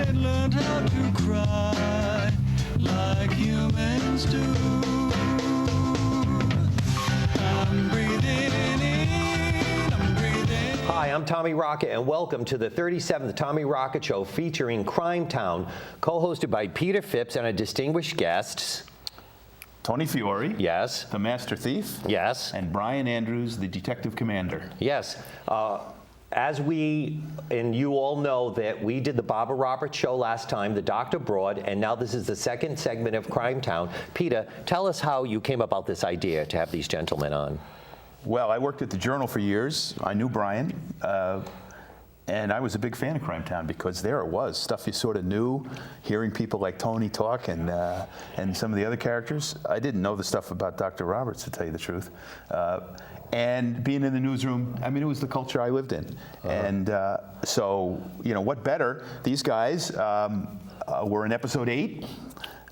and learned how to cry like humans do. I'm breathing in, I'm breathing. Hi, I'm Tommy Rocket, and welcome to the 37th Tommy Rocket Show featuring Crimetown, co-hosted by Peter Phipps and our distinguished guests. Tony Fiore. Yes. The Master Thief. Yes. And Brian Andrews, the Detective Commander. Yes. As we, and you all know that we did the Barbara Roberts show last time, the Dr. Broad, and now this is the second segment of Crimetown. Peter, tell us how you came about this idea to have these gentlemen on. Well, I worked at the Journal for years. I knew Brian, and I was a big fan of Crimetown because there it was, stuff you sort of knew, hearing people like Tony talk and some of the other characters. I didn't know the stuff about Dr. Roberts, to tell you the truth. And being in the newsroom, I mean, it was the culture I lived in. And so, you know, what better? These guys were in episode 8,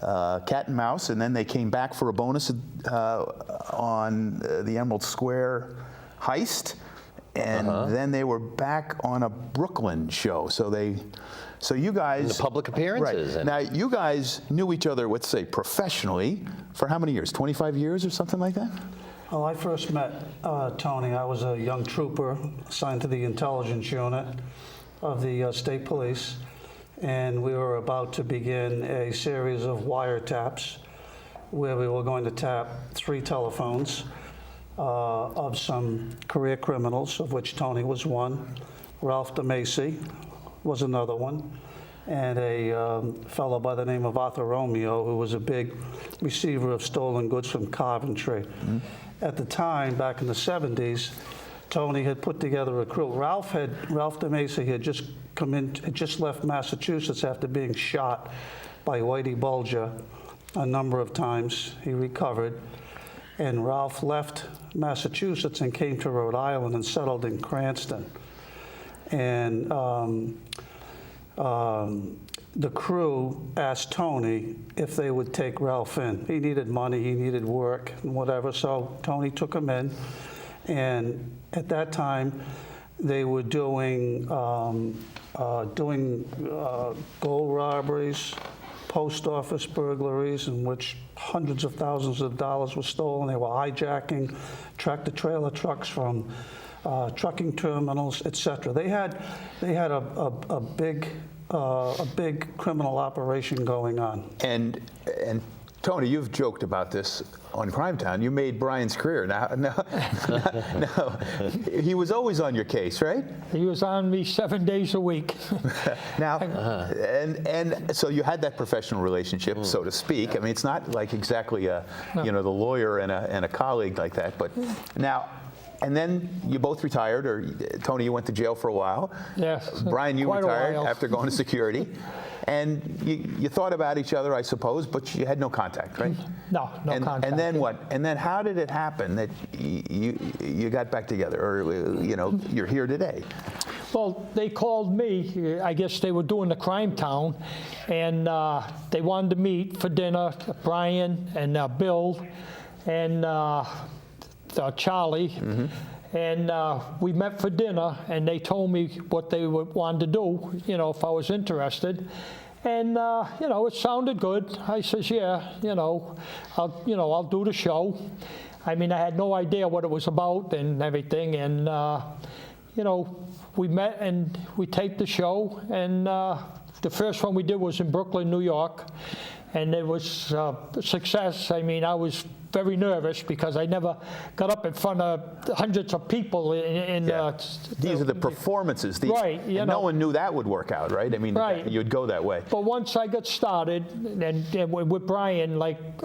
Cat and Mouse, and then they came back for a bonus on the Emerald Square heist. And then they were back on a Brooklyn show. So you guys... And the public appearances. Right. Now, you guys knew each other, let's say, professionally for how many years? 25 years or something like that? Well, I first met Tony. I was a young trooper assigned to the intelligence unit of the state police, and we were about to begin a series of wiretaps where we were going to tap 3 telephones of some career criminals, of which Tony was one. Ralph DeMacy was another one, and a fellow by the name of Arthur Romeo, who was a big receiver of stolen goods from Coventry. Mm-hmm. At the time, back in the 70s, Tony had put together a crew. Ralph DeMacy had just left Massachusetts after being shot by Whitey Bulger a number of times. He recovered, and Ralph left Massachusetts and came to Rhode Island and settled in Cranston. And the crew asked Tony if they would take Ralph in. He needed money, he needed work, and whatever, so Tony took him in. And at that time, they were doing gold robberies, post office burglaries, in which hundreds of thousands of dollars were stolen. They were hijacking tractor-trailer trucks from trucking terminals, etc. They had a big criminal operation going on. And Tony, you've joked about this on Crimetown. You made Brian's career. Now, he was always on your case, right? He was on me 7 days a week. Now, and so you had that professional relationship, so to speak. I mean, it's not like exactly the lawyer and a colleague like that. But now. And then you both retired, or Tony, you went to jail for a while. Yes. Brian, you retired after going to security. And you thought about each other, I suppose, but you had no contact, right? No contact. And then what? And then how did it happen that you got back together, or you're here today? Well, they called me. I guess they were doing the Crimetown, and they wanted to meet for dinner. Brian and Bill and Charlie. Mm-hmm. And we met for dinner, and they told me what they wanted to do, if I was interested. And, it sounded good. I says, yeah, I'll do the show. I mean, I had no idea what it was about and everything. And, we met and we taped the show. And the first one we did was in Brooklyn, New York. And it was a success. I mean, I was very nervous because I never got up in front of hundreds of people These are the performances. Right. And no one knew that would work out, right? I mean, you'd go that way. But once I got started, and with Brian,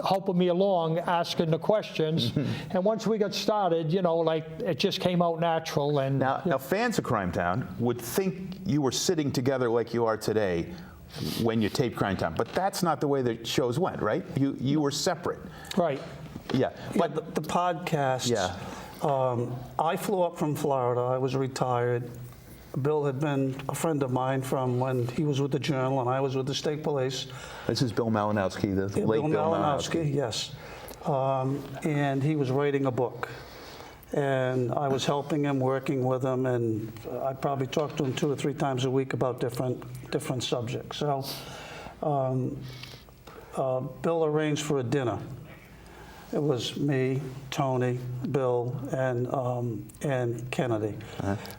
helping me along, asking the questions, and once we got started, it just came out natural. And Now, fans of Crimetown would think you were sitting together like you are today when you taped Crimetown, but that's not the way the shows went, right? You were separate. Right. Yeah. But the podcasts, I flew up from Florida. I was retired. Bill had been a friend of mine from when he was with the Journal and I was with the state police. This is Bill Malinowski, late Bill Malinowski. Yes. And he was writing a book. and I was helping him, working with him, and I probably talked to him 2 or 3 times a week about different subjects. So Bill arranged for a dinner. It was me, Tony, Bill, and Kennedy.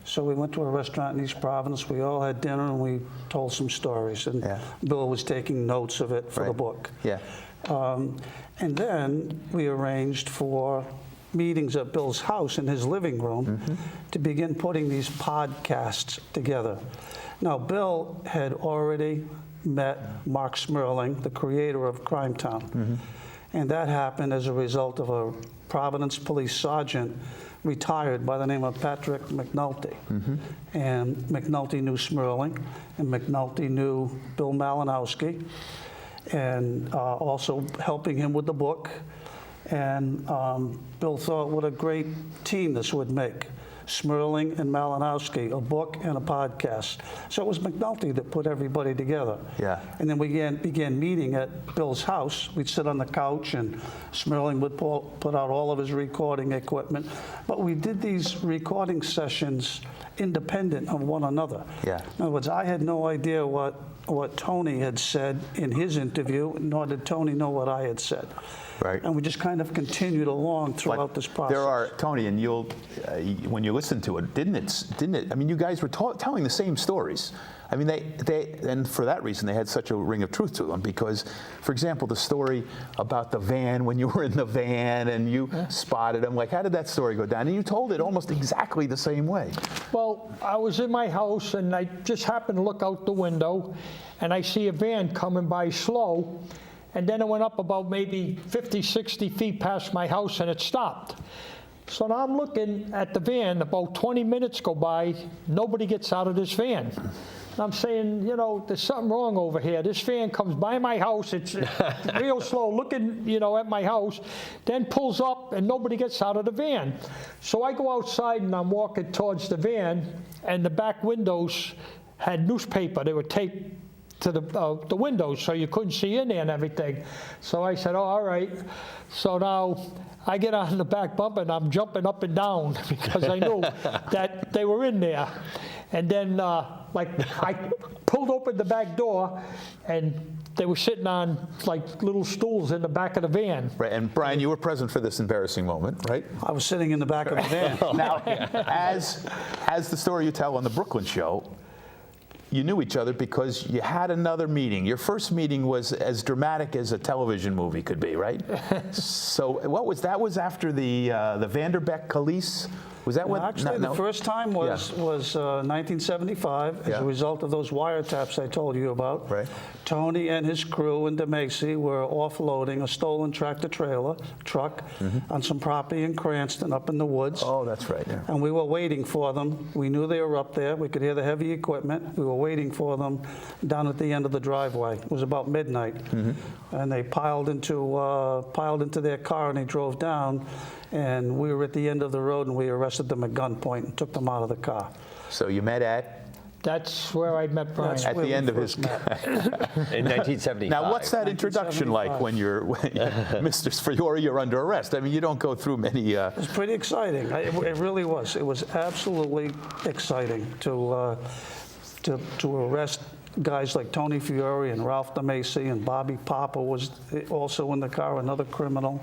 So we went to a restaurant in East Providence. We all had dinner and we told some stories. And Bill was taking notes of it for the book. Yeah. And then we arranged for meetings at Bill's house in his living room to begin putting these podcasts together. Now, Bill had already met Mark Smerling, the creator of Crimetown. And that happened as a result of a Providence police sergeant retired by the name of Patrick McNulty. And McNulty knew Smerling, and McNulty knew Bill Malinowski, and also helping him with the book. And Bill thought what a great team this would make. Smerling and Malinowski, a book and a podcast. So it was McNulty that put everybody together. Yeah. And then we began meeting at Bill's house. We'd sit on the couch and Smerling would put out all of his recording equipment. But we did these recording sessions independent of one another. Yeah. In other words, I had no idea what Tony had said in his interview, nor did Tony know what I had said. Right. And we just kind of continued along throughout this process. There are, Tony, and you'll, when you listen to it, didn't it? I mean, you guys were telling the same stories. I mean, and for that reason, they had such a ring of truth to them because, for example, the story about the van, when you were in the van and you spotted them, like, how did that story go down? And you told it almost exactly the same way. Well, I was in my house, and I just happened to look out the window, and I see a van coming by slow, and then it went up about maybe 50, 60 feet past my house, and it stopped. So now I'm looking at the van, about 20 minutes go by, nobody gets out of this van. And I'm saying, you know, there's something wrong over here. This van comes by my house, it's real slow, looking, you know, at my house, then pulls up and nobody gets out of the van. So I go outside and I'm walking towards the van, and the back windows had newspaper. They were taped to the windows so you couldn't see in there and everything. So I said, oh, all right. So now I get on the back bumper and I'm jumping up and down because I knew that they were in there. And then like I pulled open the back door and they were sitting on like little stools in the back of the van. Right, and Brian, you were present for this embarrassing moment, right? I was sitting in the back of the van. Now, as the story you tell on the Brooklyn show, you knew each other because you had another meeting. Your first meeting was as dramatic as a television movie could be, right? So what was that? Was after the Vanderbeck Khalees? Was that what? Actually, the first time was 1975 as a result of those wiretaps I told you about. Right. Tony and his crew in DeMacy were offloading a stolen tractor-trailer truck on some property in Cranston up in the woods. Oh, that's right. Yeah. And we were waiting for them. We knew they were up there. We could hear the heavy equipment. We were waiting for them down at the end of the driveway. It was about midnight. And they piled into their car and they drove down. And we were at the end of the road and we arrested them at gunpoint and took them out of the car. So you met at? That's where I met Brian. At the end of his. In 1975. Now, what's that introduction like when you're, Mr. Fiore, you're under arrest? I mean, you don't go through many. It was pretty exciting. It really was. It was absolutely exciting to arrest guys like Tony Fiore and Ralph DeMacy, and Bobby Papa was also in the car, another criminal.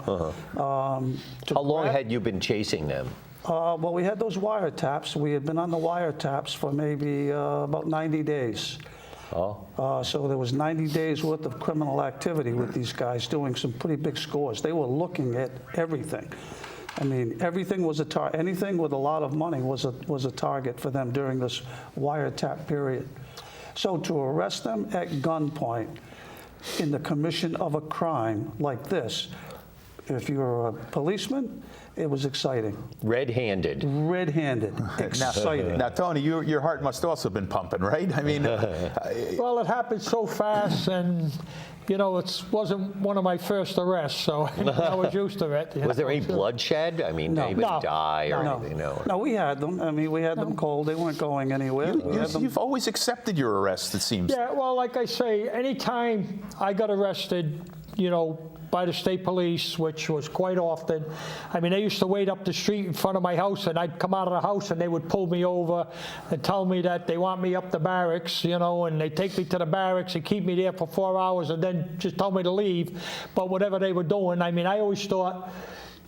How long had you been chasing them? Well, we had those wiretaps. We had been on the wiretaps for maybe about 90 days. So there was 90 days worth of criminal activity with these guys doing some pretty big scores. They were looking at everything. I mean, everything was a target. Anything with a lot of money was a target for them during this wiretap period. So to arrest them at gunpoint in the commission of a crime like this, if you're a policeman, it was exciting. Red-handed. Red-handed, exciting. Now, Tony, your heart must also have been pumping, right? I mean, Well, it happened so fast, and you know, it wasn't one of my first arrests, so I was used to it. Was there any bloodshed? I mean, did anybody die or anything? No, we had them. I mean, we had them cold. They weren't going anywhere. you've always accepted your arrests, it seems. Yeah, well, like I say, anytime I got arrested, by the state police, which was quite often. I mean, they used to wait up the street in front of my house, and I'd come out of the house, and they would pull me over and tell me that they want me up the barracks, and they take me to the barracks and keep me there for 4 hours and then just tell me to leave. But whatever they were doing, I mean, I always thought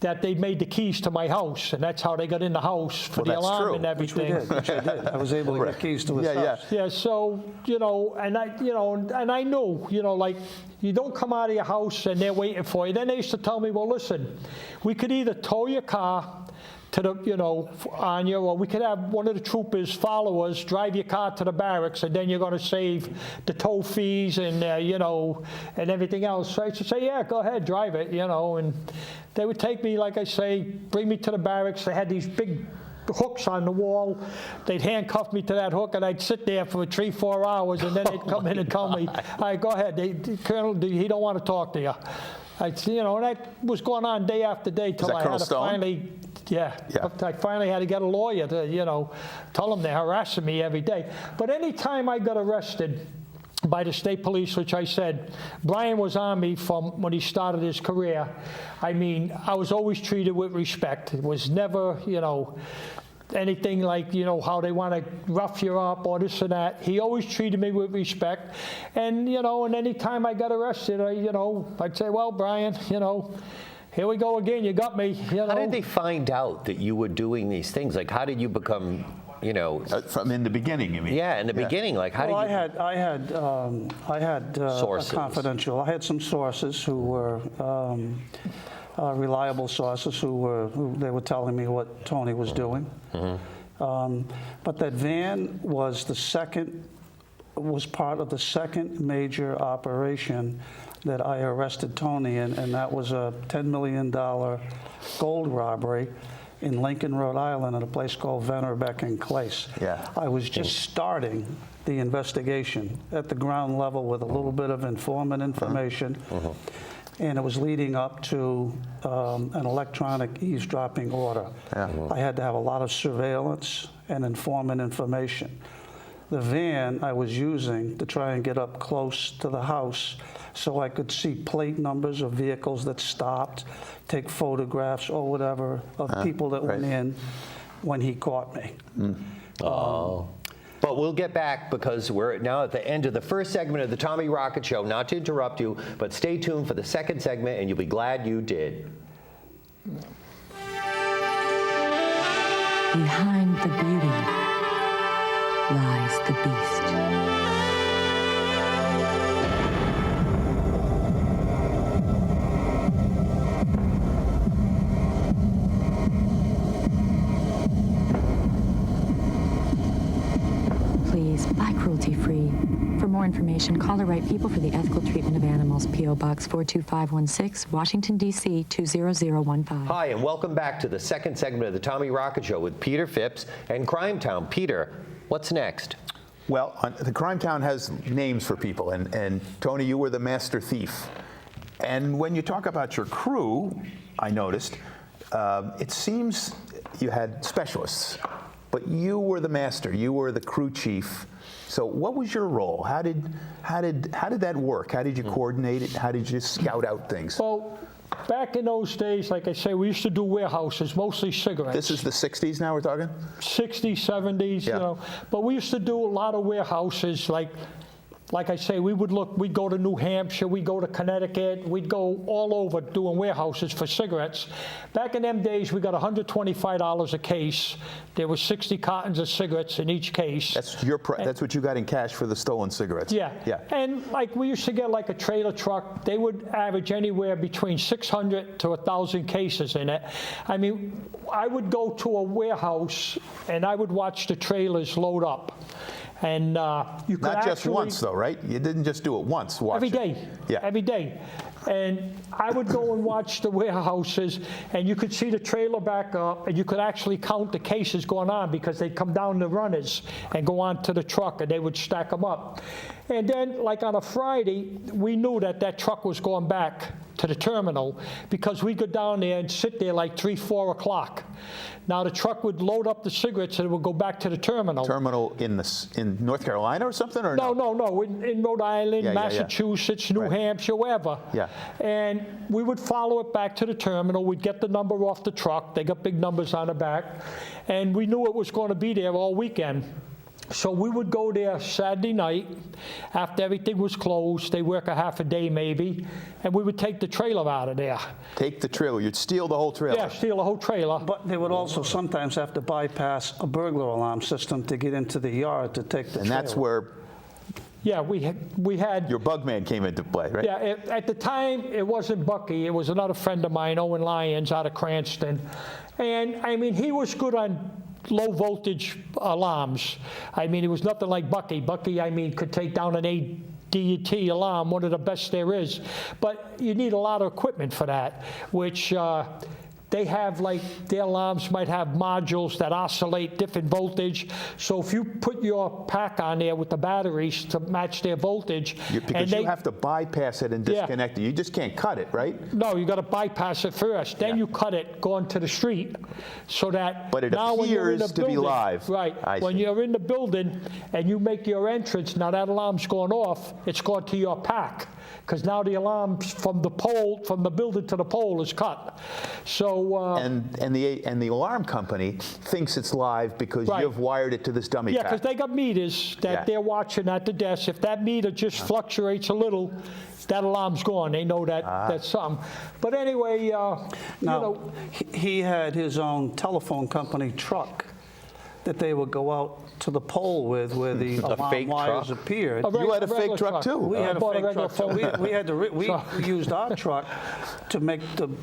that they made the keys to my house, and that's how they got in the house for the that's alarm true. and everything. Which I did. I was able to get keys to his house. Yeah, so, and I knew, like, you don't come out of your house and they're waiting for you. Then they used to tell me, well, listen, we could either tow your car to the, on you, or we could have one of the troopers follow us, drive your car to the barracks, and then you're going to save the tow fees and, and everything else. So I used to say, yeah, go ahead, drive it, and they would take me, like I say, bring me to the barracks. They had these big hooks on the wall. They'd handcuff me to that hook, and I'd sit there for 3-4 hours, and then they'd come in and tell me, all right, go ahead, Colonel, he don't want to talk to you. And that was going on day after day till I had to finally, I finally had to get a lawyer to, tell them they're harassing me every day. But any time I got arrested by the state police, which I said, Brian was on me from when he started his career. I mean, I was always treated with respect. It was never, anything like, how they want to rough you up or this and that. He always treated me with respect. And, and any time I got arrested, I'd say, well, Brian, here we go again. You got me. How did they find out that you were doing these things? Like, how did you become, from in the beginning, you mean? Yeah, in the beginning. Like, how did you? I had sources. Confidential. I had some sources who were reliable sources who they were telling me what Tony was doing. But that van was part of the second major operation that I arrested Tony in, and that was a $10 million gold robbery in Lincoln, Rhode Island, at a place called Vennerbeck and Clace. Yeah. I was just starting the investigation at the ground level with a little bit of informant information, and it was leading up to an electronic eavesdropping order. I had to have a lot of surveillance and informant information. The van I was using to try and get up close to the house so I could see plate numbers of vehicles that stopped, take photographs or whatever of people that went in when he caught me. But we'll get back because we're now at the end of the first segment of the Tommy Rocket Show. Not to interrupt you, but stay tuned for the second segment, and you'll be glad you did. Behind the beauty lies the beast. Please buy cruelty-free. For more information, call the right people for the ethical treatment of animals. P.O. Box 42516, Washington, D.C. 20015. Hi, and welcome back to the second segment of the Tommy Rocket Show with Peter Phipps and Crimetown. Peter, what's next? Well, the Crimetown has names for people, and Tony, you were the master thief. And when you talk about your crew, I noticed, it seems you had specialists, but you were the master. You were the crew chief. So what was your role? How did that work? How did you coordinate it? How did you scout out things? Well, back in those days, like I say, we used to do warehouses, mostly cigarettes. This is the 60s now we're talking? 60s, 70s, Yeah. But we used to do a lot of warehouses, like I say, we'd go to New Hampshire, we'd go to Connecticut, we'd go all over doing warehouses for cigarettes. Back in them days, we got $125 a case. There were 60 cartons of cigarettes in each case. That's that's what you got in cash for the stolen cigarettes. Yeah. Yeah. And we used to get a trailer truck. They would average anywhere between 600 to 1,000 cases in it. I mean, I would go to a warehouse and I would watch the trailers load up. And you could Not just once, though, right? You didn't just do it once. Every day. Yeah. Every day. And I would go and watch the warehouses, and you could see the trailer back up, and you could actually count the cases going on because they'd come down the runners and go on to the truck, and they would stack them up. And then, on a Friday, we knew that truck was going back to the terminal because we'd go down there and sit there 3, 4 o'clock. Now, the truck would load up the cigarettes, and it would go back to the terminal. Terminal in in North Carolina or something, or No. In Rhode Island, Yeah, yeah, yeah. Massachusetts, New Right. Hampshire, wherever. Yeah. And we would follow it back to the terminal. We'd get the number off the truck. They got big numbers on the back. And we knew it was going to be there all weekend. So we would go there Saturday night after everything was closed. They work a half a day maybe. And we would take the trailer out of there. Take the trailer. You'd steal the whole trailer. Yeah, steal the whole trailer. But they would also sometimes have to bypass a burglar alarm system to get into the yard to take the And that's trailer. where Yeah, we had your bug man came into play, right? Yeah, at the time, it wasn't Bucky. It was another friend of mine, Owen Lyons, out of Cranston. And, I mean, he was good on low voltage alarms. I mean, it was nothing like Bucky. Bucky, I mean, could take down an ADT alarm, one of the best there is. But you need a lot of equipment for that, which they have, like, their alarms might have modules that oscillate different voltage. So if you put your pack on there with the batteries to match their voltage. Because you have to bypass it and Yeah. disconnect it. You just can't cut it, right? No, you got to bypass it first. Then you cut it going to the street, so that But it now when you're in appears the to be building, live. right? I When see. you're in the building and you make your entrance, now that alarm's going off. It's going to your pack, because now the alarm from the pole, from the building to the pole, is cut. So And the alarm company thinks it's live because Right. you've wired it to this dummy yeah, pack. because they got meters that Yeah. they're watching at the desk. If that meter just fluctuates a little, that alarm's gone. They know that that's something. But anyway, you Now, know. he had his own telephone company truck that they would go out to the pole with where the alarm fake wires truck? appeared. You had a fake regular truck too. We I had a bought a fake regular truck, so phone. we had to we So- used our truck to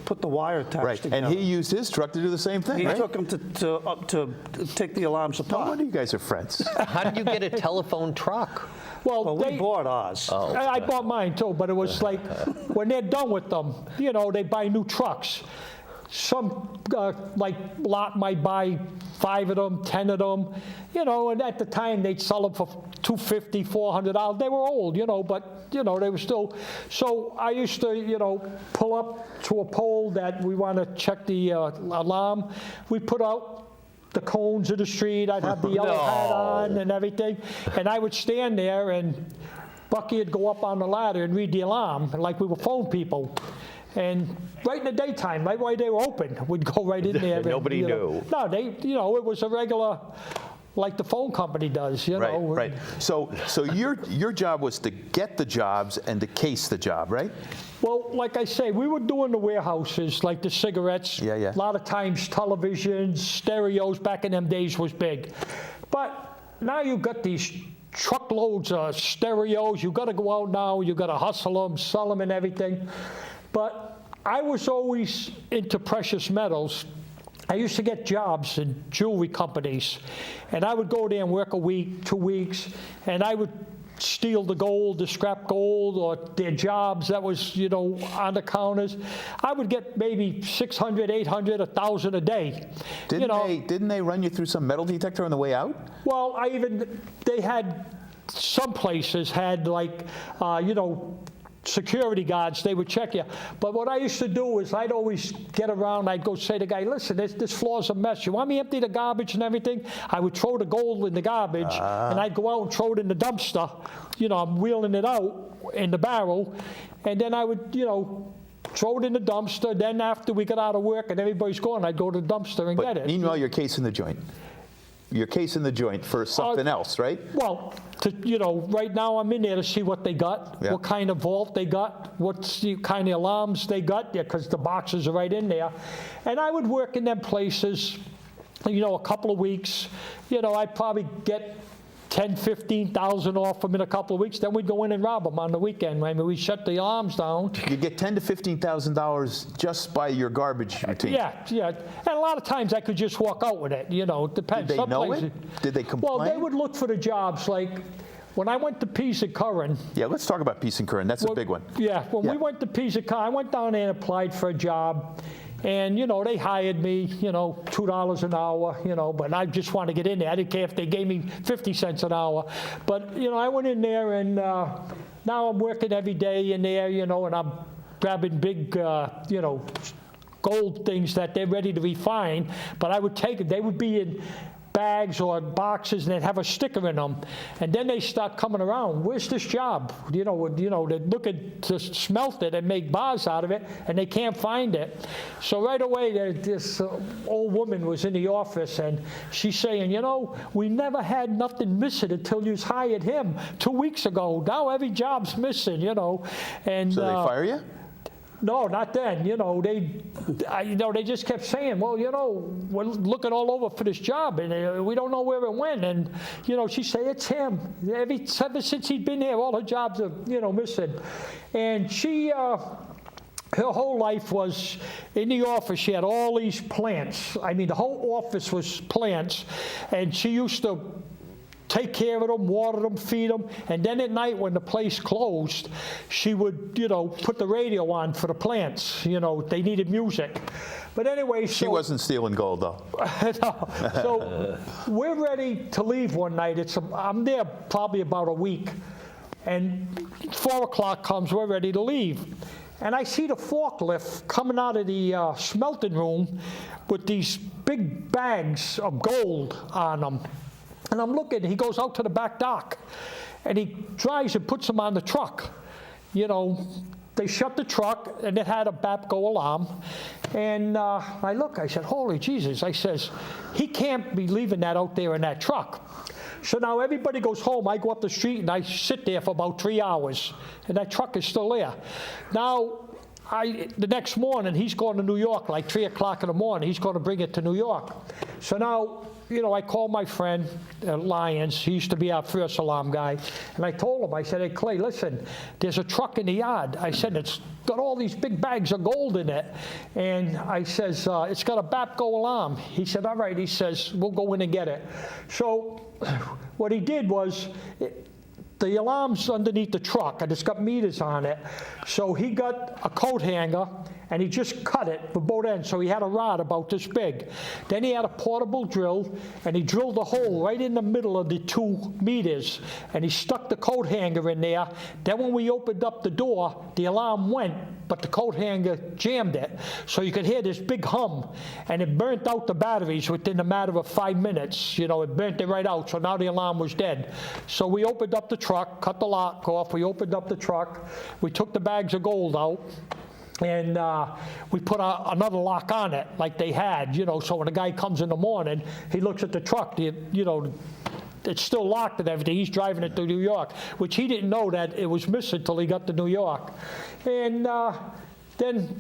put the wire tabs Right. together. And he used his truck to do the same thing, He right? took him to take the alarms No apart. wonder you guys are friends. How did you get a telephone truck? Well, we bought ours. I bought mine too, but it was like, when they're done with them, you know, they buy new trucks. Some, like, lot might buy 5 of them, 10 of them, you know, and at the time they'd sell them for $250, $400. They were old, you know, but, you know, they were still. So I used to, you know, pull up to a pole that we want to check the alarm. We put out the cones of the street. I'd have the yellow hat on and everything. And I would stand there, and Bucky would go up on the ladder and read the alarm, like we were phone people. And right in the daytime, right while they were open, we'd go right in there. and, Nobody you know, knew. No, you know, it was a regular, like the phone company does, you know. Right. So your job was to get the jobs and to case the job, right? Well, like I say, we were doing the warehouses, like the cigarettes. Yeah, yeah. A lot of times televisions, stereos, back in them days was big. But now you've got these truckloads of stereos. You've got to go out now. You've got to hustle them, sell them and everything. But I was always into precious metals. I used to get jobs in jewelry companies. And I would go there and work a week, 2 weeks, and I would steal the gold, the scrap gold, or their jobs that was, you know, on the counters. I would get maybe 600, 800, 1,000 a day. You know, Didn't they run you through some metal detector on the way out? well, they had, some places had, like, you know, security guards. They would check you. But what I used to do is I'd always get around. I'd go say to the guy, listen, this floor's a mess. You want me to empty the garbage and everything? I would throw the gold in the garbage, and I'd go out and throw it in the dumpster. You know, I'm wheeling it out in the barrel. And then I would, you know, throw it in the dumpster. Then after we got out of work and everybody's gone, I'd go to the dumpster and get But it. meanwhile, you're casing the joint. You're casing the joint for something else, right? Well, you know, right now I'm in there to see what they got, Yeah. what kind of vault they got, what's the kind of alarms they got, because the boxes are right in there. And I would work in them places, you know, a couple of weeks. You know, I'd probably get 10, 15,000 off them in a couple of weeks. Then we'd go in and rob them on the weekend. I mean, we shut the alarms down. You get $10,000 to $15,000 just by your garbage routine. Yeah. And a lot of times I could just walk out with it, you know, it depends. Did they Some know places- it? Did they complain? Well, they would look for the jobs. Like, when I went to Pease and Curran, Yeah, let's talk about Pease and Curran. That's a big one. yeah, when Yeah. we went to Pease and Curran, I went down there and applied for a job. And, you know, they hired me, you know, $2 an hour, you know, but I just wanted to get in there. I didn't care if they gave me 50 cents an hour. But, you know, I went in there, and now I'm working every day in there, you know, and I'm grabbing big, you know, gold things that they're ready to refine. But I would take it. They would be in bags or boxes, and they'd have a sticker in them. And then they start coming around. Where's this job? They look at to smelt it and make bars out of it, and they can't find it. So right away, this old woman was in the office, and she's saying, we never had nothing missing until you hired him 2 weeks ago. Now every job's missing, And So they fire you? no, not then. They just kept saying, well, we're looking all over for this job, and we don't know where it went. And she said, it's him. Ever since he's been here, all her jobs are missing. And she. Her whole life was in the office. She had all these plants. I mean, the whole office was plants, and she used to take care of them, water them, feed them, and then at night when the place closed, she would, put the radio on for the plants. They needed music. But anyway, She wasn't stealing gold, though. No. So we're ready to leave one night. I'm there probably about a week, and 4 o'clock comes. We're ready to leave. And I see the forklift coming out of the smelting room with these big bags of gold on them. And I'm looking, he goes out to the back dock, and he drives and puts them on the truck. They shut the truck, and it had a BAPCO alarm. And I said, holy Jesus. I says, he can't be leaving that out there in that truck. So now everybody goes home. I go up the street, and I sit there for about 3 hours, and that truck is still there. Now, the next morning, he's going to New York, like 3 o'clock in the morning. He's going to bring it to New York. So now, I called my friend, Lyons. He used to be our first alarm guy. And I told him, I said, hey, Clay, listen, there's a truck in the yard. I said, it's got all these big bags of gold in it. And I says, it's got a BAPCO alarm. He said, all right. He says, we'll go in and get it. So what he did was, the alarm's underneath the truck, and it's got meters on it. So he got a coat hanger, and he just cut it for both ends. So he had a rod about this big. Then he had a portable drill, and he drilled a hole right in the middle of the 2 meters, and he stuck the coat hanger in there. Then when we opened up the door, the alarm went, but the coat hanger jammed it. So you could hear this big hum, and it burnt out the batteries within a matter of 5 minutes. It burnt it right out, so now the alarm was dead. So we opened up the truck, cut the lock off, we opened up the truck, we took the bags of gold out, and we put another lock on it like they had, so when the guy comes in the morning, he looks at the truck, it's still locked and everything. He's driving it to New York, which he didn't know that it was missing till he got to New York. And then,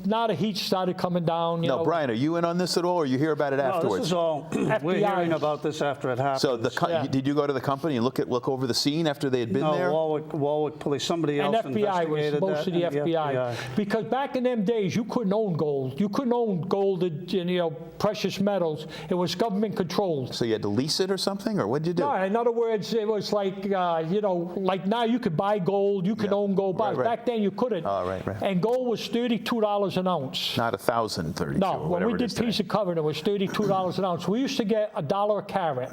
now the heat started coming down. No, Brian, are you in on this at all, or you hear about it No, afterwards? this is all, we're hearing about this after it happens. So did you go to the company and look over the scene after they had been there? No, Warwick Police, somebody else And FBI was investigated most of the that, and FBI. Because back in them days, you couldn't own gold. You couldn't own gold and precious metals. It was government controlled. So you had to lease it or something, or what did you do? No, in other words, it was like, like now you could buy gold, you could own gold bars. Right. Back then you couldn't. Oh, right. And gold was $32 an ounce. Not 1,032. No, when we did Pease and Curran, it was $32 an ounce. We used to get $1 a carat.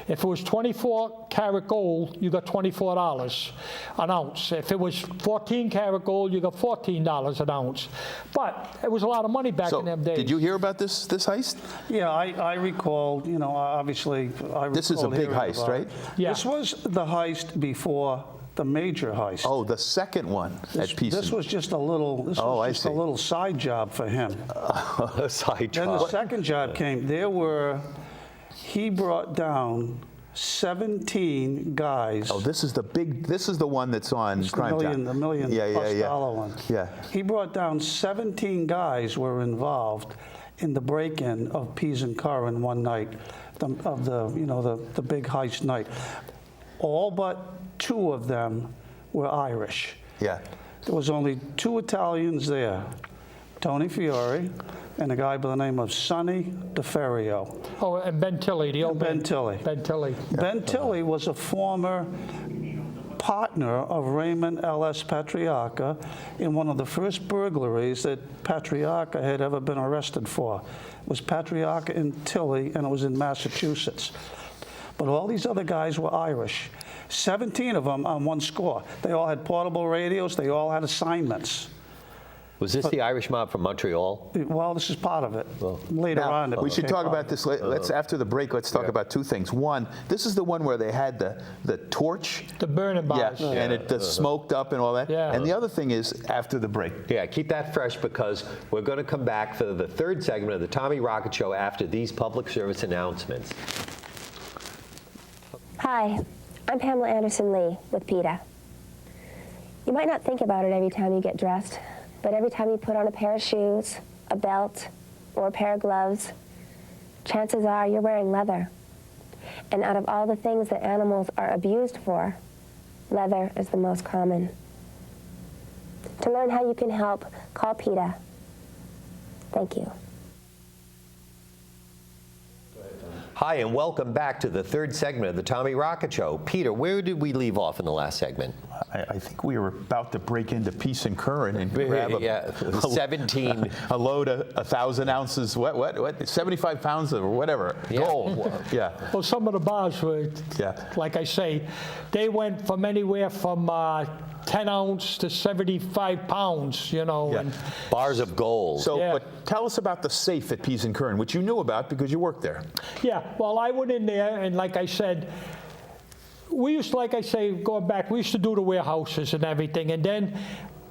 If it was 24 karat gold, you got $24 an ounce. If it was 14 karat gold, you got $14 an ounce. But it was a lot of money back in them days. Did you hear about this heist? Yeah, I recall, obviously, I recall This is a big hearing heist, about right? it. Yeah. This was the heist before the major heist. Oh, the second one at Pease. This was just a little. This Oh, was I just a see. little side job for him. A side Then the job. second job came. He brought down 17 guys. Oh, this is the one that's on Crimetown. The million plus dollar one. Yeah. He brought down 17 guys were involved in the break-in of Pease and Curran one night, the big heist night. All but 2 of them were Irish. Yeah. There was only 2 Italians there, Tony Fiore and a guy by the name of Sonny DeFerrio. Oh, and Ben Tilley, the old Ben Tilley. Ben Tilley. Ben Tilley was a former partner of Raymond L.S. Patriarca in one of the first burglaries that Patriarca had ever been arrested for. It was Patriarca and Tilley, and it was in Massachusetts. But all these other guys were Irish. 17 of them on one score. They all had portable radios. They all had assignments. Was this the Irish mob from Montreal? Well, this is part of it. Later Now, on. we should talk about this. Let's after the break. Let's talk about two things. One, this is the one where they had the torch. The burning bars. Yeah, and it smoked up and all that. Yeah. And the other thing is after the break. Yeah, keep that fresh because we're going to come back for the third segment of the Tommy Rocket Show after these public service announcements. Hi, I'm Pamela Anderson-Lee with PETA. You might not think about it every time you get dressed, but every time you put on a pair of shoes, a belt, or a pair of gloves, chances are you're wearing leather. And out of all the things that animals are abused for, leather is the most common. To learn how you can help, call PETA. Thank you. Hi, and welcome back to the third segment of the Tommy Rocket Show. Peter, where did we leave off in the last segment? I think we were about to break into Pease and Curran and grab a 17. a load of 1,000 ounces. What? 75 pounds or whatever. Yeah. Gold. Yeah. Well, some of the bars were, like I say, they went from anywhere from 10 ounce to 75 pounds, you know. Yeah. And Bars of gold. So, Yeah. but tell us about the safe at Pease and Curran, which you knew about because you worked there. yeah, well, I went in there, and like I said, we used to, like I say, going back, we used to do the warehouses and everything. And then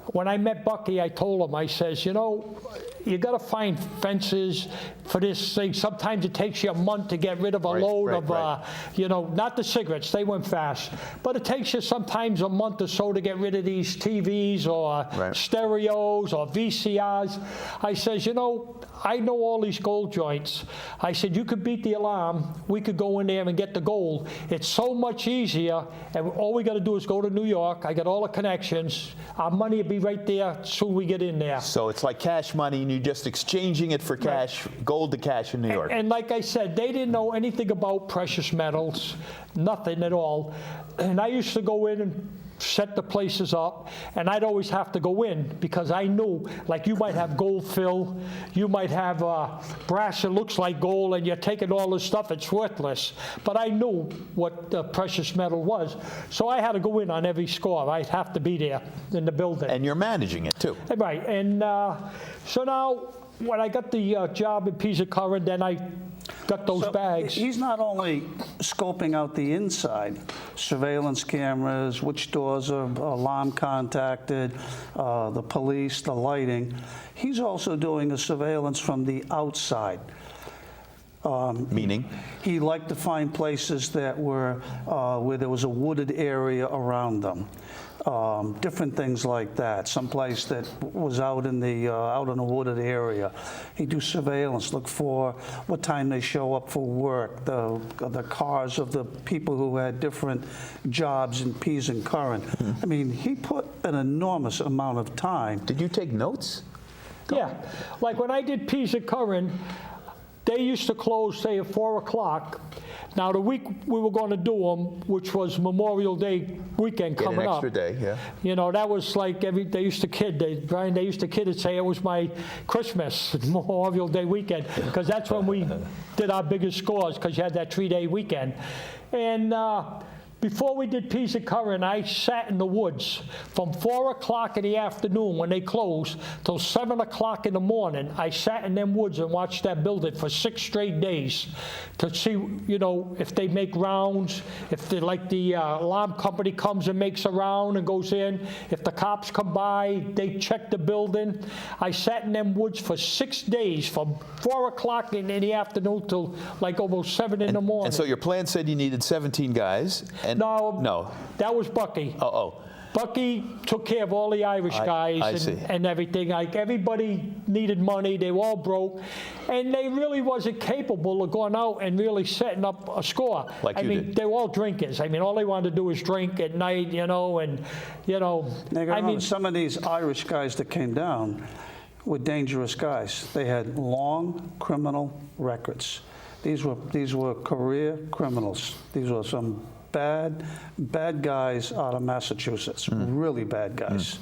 when I met Bucky, I told him, I says, you know, you got to find fences for this thing. Sometimes it takes you a month to get rid of a load of, you know, not the cigarettes, they went fast. But it takes you sometimes a month or so to get rid of these TVs or stereos or VCRs. I says, you know, I know all these gold joints. I said, you could beat the alarm. We could go in there and get the gold. It's so much easier. And all we got to do is go to New York. I got all the connections. Our money will be right there soon we get in there. So it's like cash money, and you're just exchanging it for cash, gold to cash in New York. And like I said, they didn't know anything about precious metals, nothing at all. And I used to go in and set the places up, and I'd always have to go in because I knew, like, you might have gold fill, you might have brass that looks like gold, and you're taking all this stuff, it's worthless. But I knew what the precious metal was, so I had to go in on every score. I'd have to be there in the building. And you're managing it too. Right, and so now when I got the job at Pease and Curran, then I got those bags. He's not only scoping out the inside, surveillance cameras, which doors are alarm contacted, the police, the lighting. He's also doing a surveillance from the outside. Meaning? He liked to find places that were where there was a wooded area around them. Different things like that. Someplace that was out in a wooded area. He'd do surveillance, look for what time they show up for work, the cars of the people who had different jobs in Pease and Curran. I mean, he put an enormous amount of time. Did you take notes? Yeah, like when I did Pease and Curran, they used to close, say, at 4 o'clock. Now, the week we were going to do them, which was Memorial Day weekend Get coming an up. extra day, yeah. You know, that was like they used to kid, Brian, they used to kid and say it was my Christmas, Memorial Day weekend, because that's when we did our biggest scores, because you had that 3-day weekend. And before we did Pease and Curran, I sat in the woods from 4 o'clock in the afternoon when they closed till 7 o'clock in the morning. I sat in them woods and watched that building for 6 straight days to see, you know, if they make rounds, if they, like the alarm company comes and makes a round and goes in. If the cops come by, they check the building. I sat in them woods for 6 days from 4 o'clock in the afternoon till like almost 7 in the morning. And so your plan said you needed 17 guys. And No, that was Bucky. Bucky took care of all the Irish guys and everything. Like, everybody needed money. They were all broke. And they really wasn't capable of going out and really setting up a score. Like I mean, they were all drinkers. I mean, all they wanted to do was drink at night, you know, and, you know. I mean, some of these Irish guys that came down were dangerous guys. They had long criminal records. These were career criminals. These were some bad guys out of Massachusetts, really bad guys.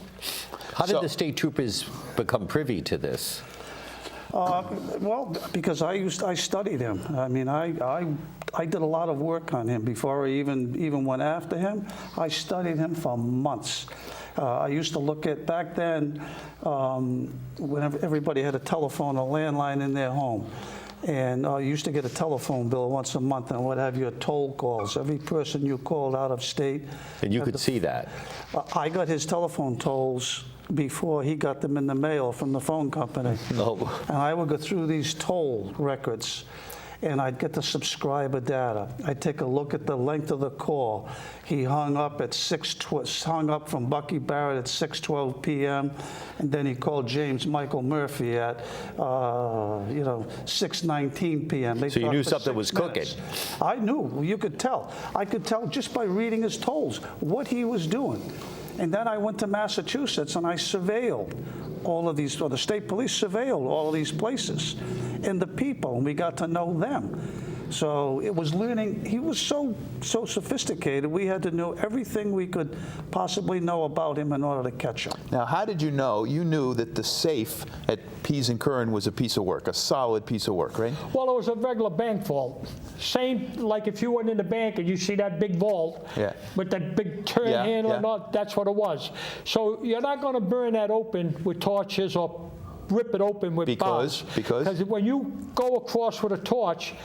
How did the state troopers become privy to this? Well, because I studied him. I mean, I did a lot of work on him before I even went after him. I studied him for months. I used to look at, back then, whenever everybody had a telephone, a landline in their home. And you used to get a telephone bill once a month and what have you, toll calls. Every person you called out of state. And you had could see that. I got his telephone tolls before he got them in the mail from the phone company. No. And I would go through these toll records, and I'd get the subscriber data. I'd take a look at the length of the call. He hung up at hung up from Bucky Barrett at 6:12 p.m., and then he called James Michael Murphy at 6:19 p.m. They So you talked knew for something 6 was minutes. cooking. I knew. You could tell. I could tell just by reading his tolls what he was doing. And then I went to Massachusetts and I surveilled all of these, or the state police surveilled all of these places and the people, and we got to know them. So it was learning. He was so sophisticated. We had to know everything we could possibly know about him in order to catch him. Now, how did you know? You knew that the safe at Pease and Curran was a piece of work, a solid piece of work, right? Well, it was a regular bank vault. Same like if you went in the bank and you see that big vault with that big turn handle and all, that's what it was. So you're not going to burn that open with torches or rip it open with bars. Because when you go across with a torch,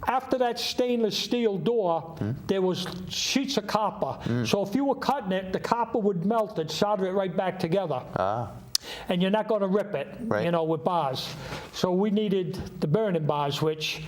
after that stainless steel door, there was sheets of copper. So if you were cutting it, the copper would melt and solder it right back together. And you're not going to rip it, with bars. So we needed the burning bars, which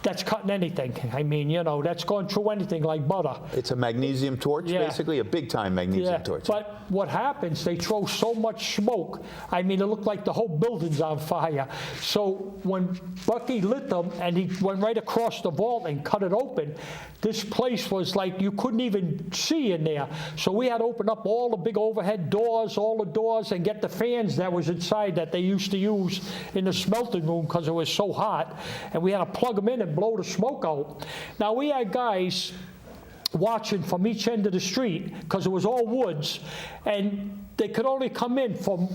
that's cutting anything. I mean, that's going through anything like butter. It's a magnesium torch, basically, a big-time magnesium torch. But what happens, they throw so much smoke. I mean, it looked like the whole building's on fire. So when Bucky lit them and he went right across the vault and cut it open, this place was like you couldn't even see in there. So we had to open up all the big overhead doors, all the doors, and get the fans that was inside that they used to use in the smelting room because it was so hot. And we had to plug them in and blow the smoke out. Now, we had guys watching from each end of the street because it was all woods, and they could only come in from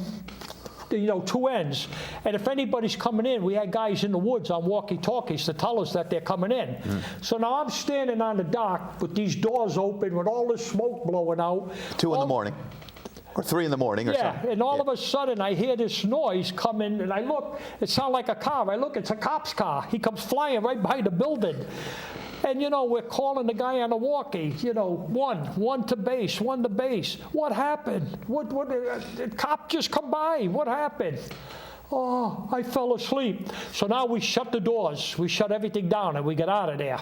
two ends. And if anybody's coming in, we had guys in the woods on walkie-talkies to tell us that they're coming in. So now I'm standing on the dock with these doors open with all this smoke blowing out. 2 in the morning. Or 3 in the morning or something. Yeah, and all of a sudden I hear this noise coming, and I look, it sounds like a car. I look, it's a cop's car. He comes flying right by the building. And, we're calling the guy on the walkie, one to base, one to base. What happened? What the cop just come by. What happened? Oh, I fell asleep. So now we shut the doors. We shut everything down, and we got out of there.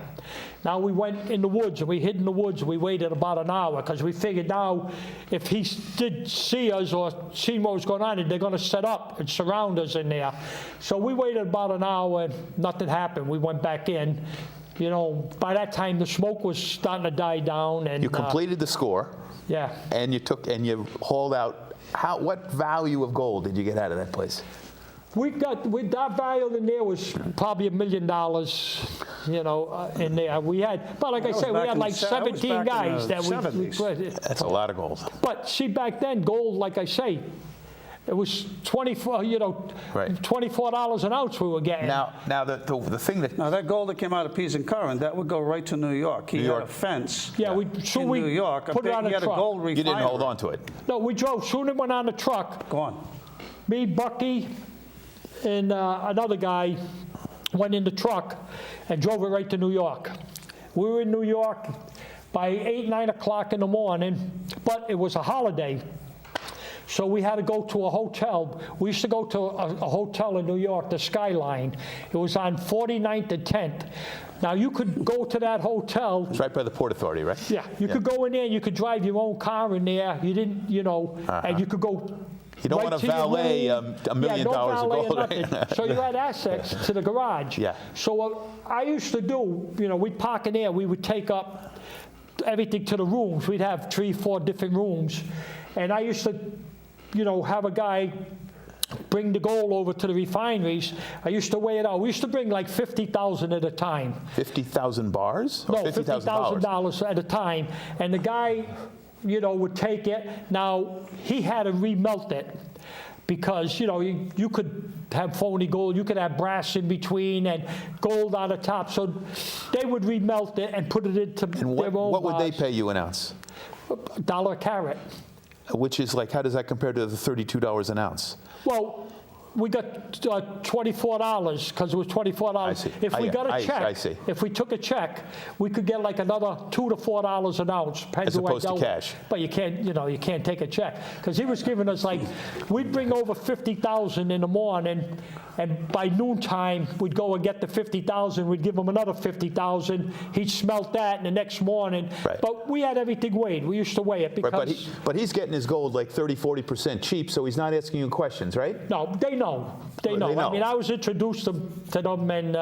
Now we went in the woods, and we hid in the woods, and we waited about an hour because we figured now if he did see us or seen what was going on, they're going to set up and surround us in there. So we waited about an hour, and nothing happened. We went back in. By that time, the smoke was starting to die down. And you completed the score. Yeah. And you hauled out. What value of gold did you get out of that place? That value in there was probably $1 million, in there. We had, but like I said, we had like 17 guys that we That's a lot of gold. But see, back then, gold, like I say, it was $24 an ounce we were getting. Now the thing that Now that gold that came out of Pease and Curran, that would go right to New York. He had a fence. Yeah, we New York. put it on a He had a truck. gold refinery. you didn't hold on to it. No, we drove. Soon it went on the truck. Go on. Me, Bucky, and another guy went in the truck and drove it right to New York. We were in New York by 8, 9 o'clock in the morning, but it was a holiday. So we had to go to a hotel. We used to go to a hotel in New York, the Skyline. It was on 49th and 10th. Now, you could go to that hotel. It's right by the Port Authority, right? Yeah, you could go in there, and you could drive your own car in there. You didn't, and you could go. You don't right want to to your valet room. $1 million no of valet or gold. nothing. So you had access to the garage. Yeah. So what I used to do, we'd park in there. We would take up everything to the rooms. We'd have 3, 4 different rooms. And I used to, have a guy bring the gold over to the refineries. I used to weigh it out. We used to bring like 50,000 at a time. 50,000 bars? Or No, $50,000 at a time. And the guy, would take it. Now, he had to remelt it because, you could have phony gold. You could have brass in between and gold on the top. So they would remelt it and put it into And their own what would they bars. pay you an ounce? $1 a carat. which is like, how does that compare to the $32 an ounce? Well, we got $24 because it was $24. I see. If we got a check, I see. if we took a check, we could get like another $2 to $4 an ounce. Depends As who I opposed to dealt with. cash. But you can't, you can't take a check because he was giving us like, we'd bring over 50,000 in the morning, and by noontime we'd go and get the 50,000. We'd give him another 50,000. He'd smelt that, and the next morning. Right. But we had everything weighed. We used to weigh it because. Right, but he's getting his gold like 30-40% cheap, so he's not asking you questions, right? No, they know. They know. I mean, I was introduced to them, and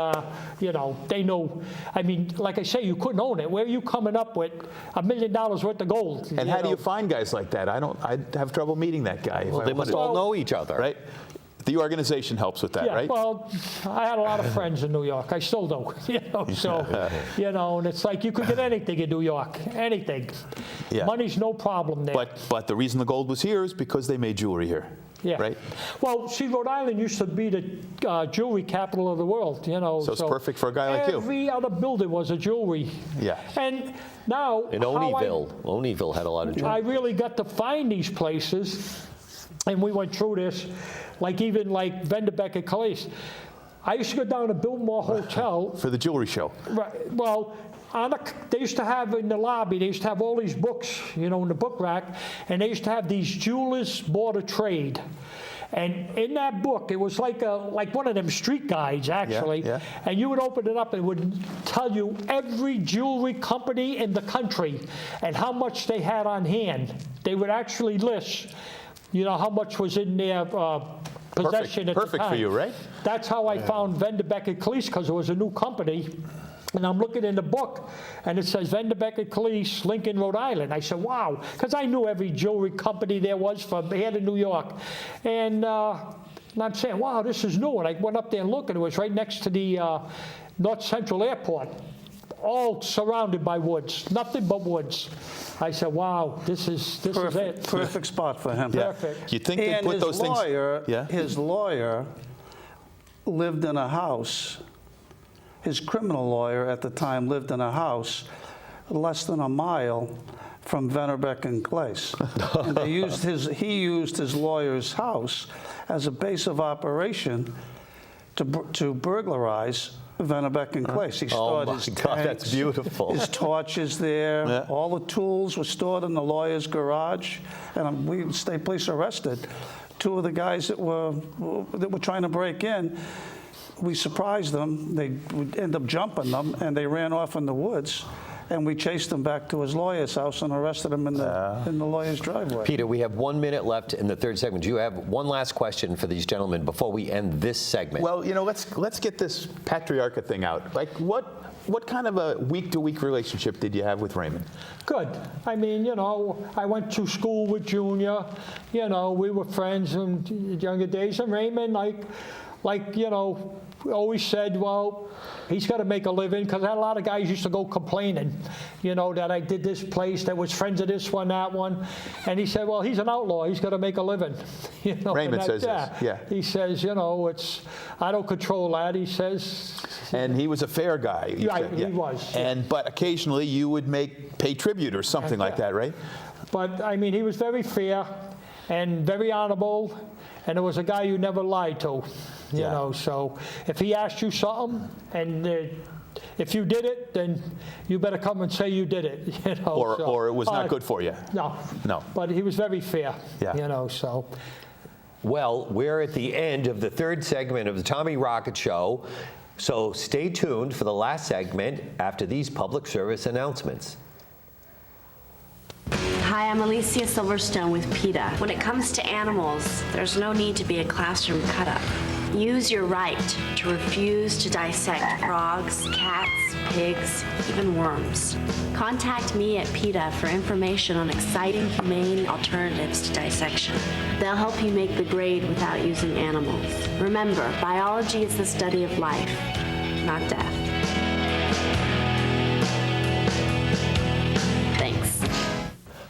they know. I mean, like I say, you couldn't own it. Where are you coming up with $1 million worth of gold? And how do you find guys like that? I'd have trouble meeting that guy. Well, they must all know each other. Right? The organization helps with that, Yeah, right? well, I had a lot of friends in New York. I still do, So, and it's like you could get anything in New York, anything. Yeah. Money's no problem there. But the reason the gold was here is because they made jewelry here. Yeah. Right? Well, see, Rhode Island used to be the jewelry capital of the world, So it's perfect for a guy like you. Every other building was a jewelry. Yeah. And now, In Oneyville had a lot of jewelry. I really got to find these places, and we went through this, like even like Vanderbeck and Calais. I used to go down to Biltmore Hotel. For the jewelry show. Right, well, they used to have in the lobby, they used to have all these books, in the book rack, and they used to have these Jewelers Board of Trade. And in that book, it was like one of them street guides, actually. Yeah. And you would open it up and it would tell you every jewelry company in the country and how much they had on hand. They would actually list, how much was in their possession at the time. Perfect for you, right? That's how I found Vanderbeck and Calais, because it was a new company. And I'm looking in the book, and it says Vanderbeck and Calais, Lincoln, Rhode Island. I said, wow, because I knew every jewelry company there was from here to New York. And I'm saying, wow, this is new. And I went up there and looked, and it was right next to the North Central Airport, all surrounded by woods, nothing but woods. I said, wow, this is it. Perfect spot for him. Yeah. Perfect. You think they And put those things? his lawyer lived in a house. His criminal lawyer at the time lived in a house less than a mile from Vanderbeck and Calais. And he used his lawyer's house as a base of operation to burglarize Vanderbeck and Calais. He stored his God, tanks, that's beautiful. his torches there. Yeah. All the tools were stored in the lawyer's garage. And we state police arrested two of the guys that were trying to break in. We surprised them. They would end up jumping them, and they ran off in the woods. And we chased him back to his lawyer's house and arrested him in the lawyer's driveway. Peter, we have 1 minute left in the third segment. Do you have one last question for these gentlemen before we end this segment? Well, let's get this patriarcha thing out. Like, what kind of a week-to-week relationship did you have with Raymond? Good. I mean, I went to school with Junior. We were friends in younger days. And Raymond, always said, well, he's got to make a living, because I had a lot of guys used to go complaining, that I did this place that was friends of this one, that one. And he said, well, he's an outlaw. He's got to make a living. Raymond says this, yeah. He says, I don't control that, he says. And he was a fair guy. Right, he was. Yeah. But occasionally you would pay tribute or something like that, right? But, I mean, he was very fair and very honorable, and it was a guy you never lied to. So if he asked you something, and if you did it, then you better come and say you did it. Or it was not good for you. No. No. But he was very fair. Yeah. So. Well, we're at the end of the third segment of the Tommy Rocket Show, so stay tuned for the last segment after these public service announcements. Hi, I'm Alicia Silverstone with PETA. When it comes to animals, there's no need to be a classroom cut-up. Use your right to refuse to dissect frogs, cats, pigs, even worms. Contact me at PETA for information on exciting, humane alternatives to dissection. They'll help you make the grade without using animals. Remember, biology is the study of life, not death. Thanks.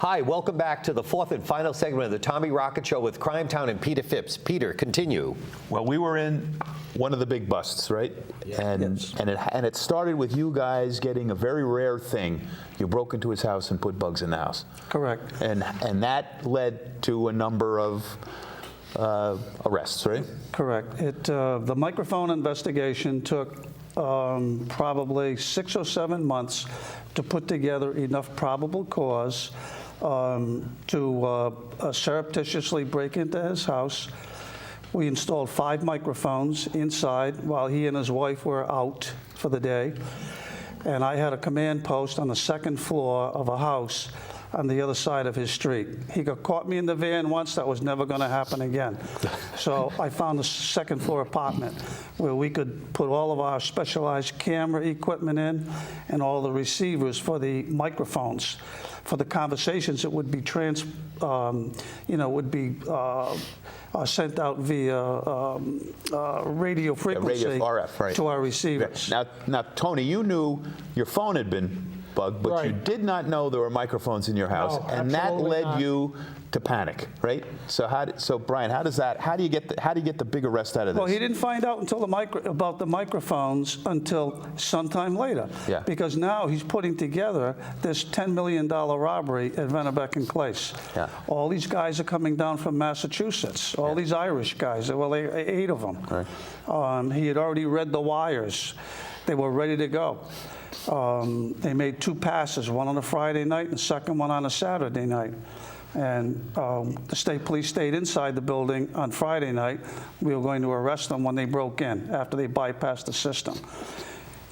Hi, welcome back to the fourth and final segment of the Tommy Rocket Show with Crimetown and Peter Phipps. Peter, continue. Well, we were in one of the big busts, right? And it started with you guys getting a very rare thing. You broke into his house and put bugs in the house. Correct. And that led to a number of arrests, right? Correct. The microphone investigation took probably 6 or 7 months to put together enough probable cause to surreptitiously break into his house. We installed 5 microphones inside while he and his wife were out for the day. And I had a command post on the 2nd floor of a house on the other side of his street. He got caught me in the van once. That was never going to happen again. So I found a 2nd floor apartment where we could put all of our specialized camera equipment in and all the receivers for the microphones. For the conversations, it would be sent out via radio frequency radio RF, right. to our receivers. Now, Tony, you knew your phone had been bugged, but you did not know there were microphones in your house, No, and that absolutely led not. you to panic, right? So Brian, how do you get the big arrest out of this? Well, he didn't find out until about the microphones until sometime later. Yeah. Because now he's putting together this $10 million robbery at Vennebeck Place. Yeah. All these guys are coming down from Massachusetts. All these Irish guys. Well, 8 of them. Right. He had already read the wires. They were ready to go. They made 2 passes, one on a Friday night and the second one on a Saturday night. And the state police stayed inside the building on Friday night. We were going to arrest them when they broke in, after they bypassed the system.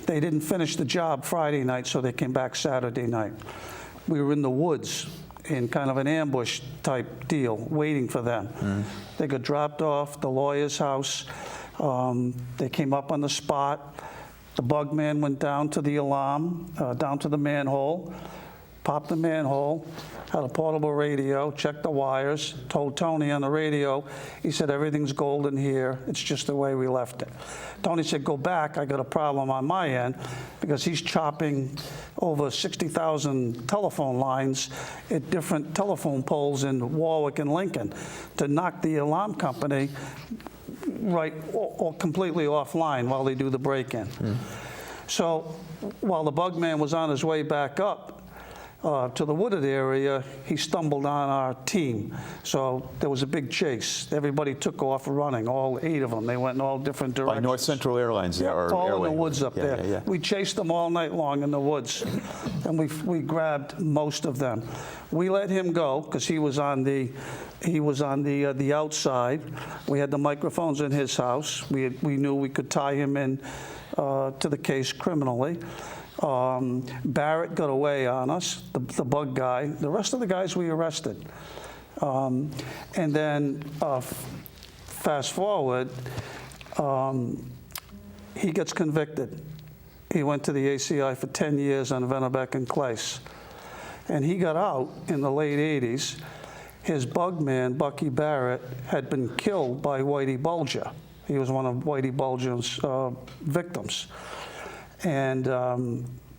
They didn't finish the job Friday night, so they came back Saturday night. We were in the woods in kind of an ambush type deal, waiting for them. Mm-hmm. They got dropped off at the lawyer's house. They came up on the spot. The bug man went down to the alarm, down to the manhole, popped the manhole, had a portable radio, checked the wires, told Tony on the radio, he said, everything's golden here, it's just the way we left it. Tony said, go back, I got a problem on my end, because he's chopping over 60,000 telephone lines at different telephone poles in Warwick and Lincoln to knock the alarm company right or completely offline while they do the break-in. So while the bug man was on his way back up to the wooded area, he stumbled on our team. So there was a big chase. Everybody took off running, all 8 of them. They went in all different directions. By North Central Airlines there, or all Airway. in the woods up there. Yeah. We chased them all night long in the woods, and we grabbed most of them. We let him go because he was on the outside. We had the microphones in his house. We knew we could tie him in to the case criminally. Barrett got away on us, the bug guy. The rest of the guys we arrested. And then fast forward, he gets convicted. He went to the ACI for 10 years on Vennebeck Place. And he got out in the late 80s. His bug man, Bucky Barrett, had been killed by Whitey Bulger. He was one of Whitey Bulger's victims. And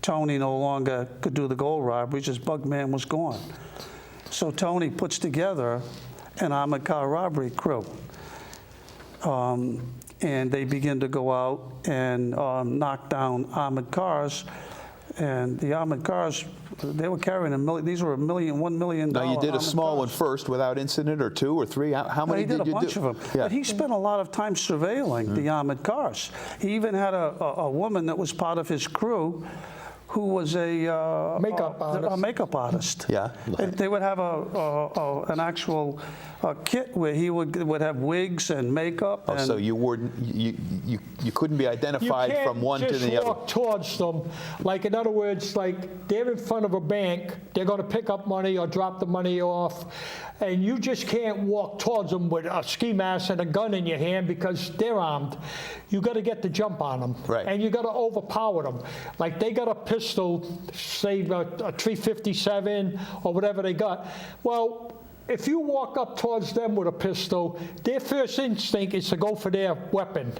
Tony no longer could do the gold robberies. His bug man was gone. So Tony puts together an armored car robbery crew. And they begin to go out and knock down armored cars. And the armored cars, they were carrying these were $1 million. Now, you did a small one first without incident, or 2 or 3? How many did you do? He did a bunch of them. Yeah. But he spent a lot of time surveilling the armored cars. He even had a woman that was part of his crew who was a makeup artist. Yeah. They would have an actual kit where he would have wigs and makeup. Oh, so you couldn't be identified from one to the other. You can't just walk towards them. Like, in other words, like, they're in front of a bank, they're going to pick up money or drop the money off, and you just can't walk towards them with a ski mask and a gun in your hand because they're armed. You got to get the jump on them. Right. And you got to overpower them. Like, they got a pistol, say a 357 or whatever they got. Well, if you walk up towards them with a pistol, their first instinct is to go for their weapon.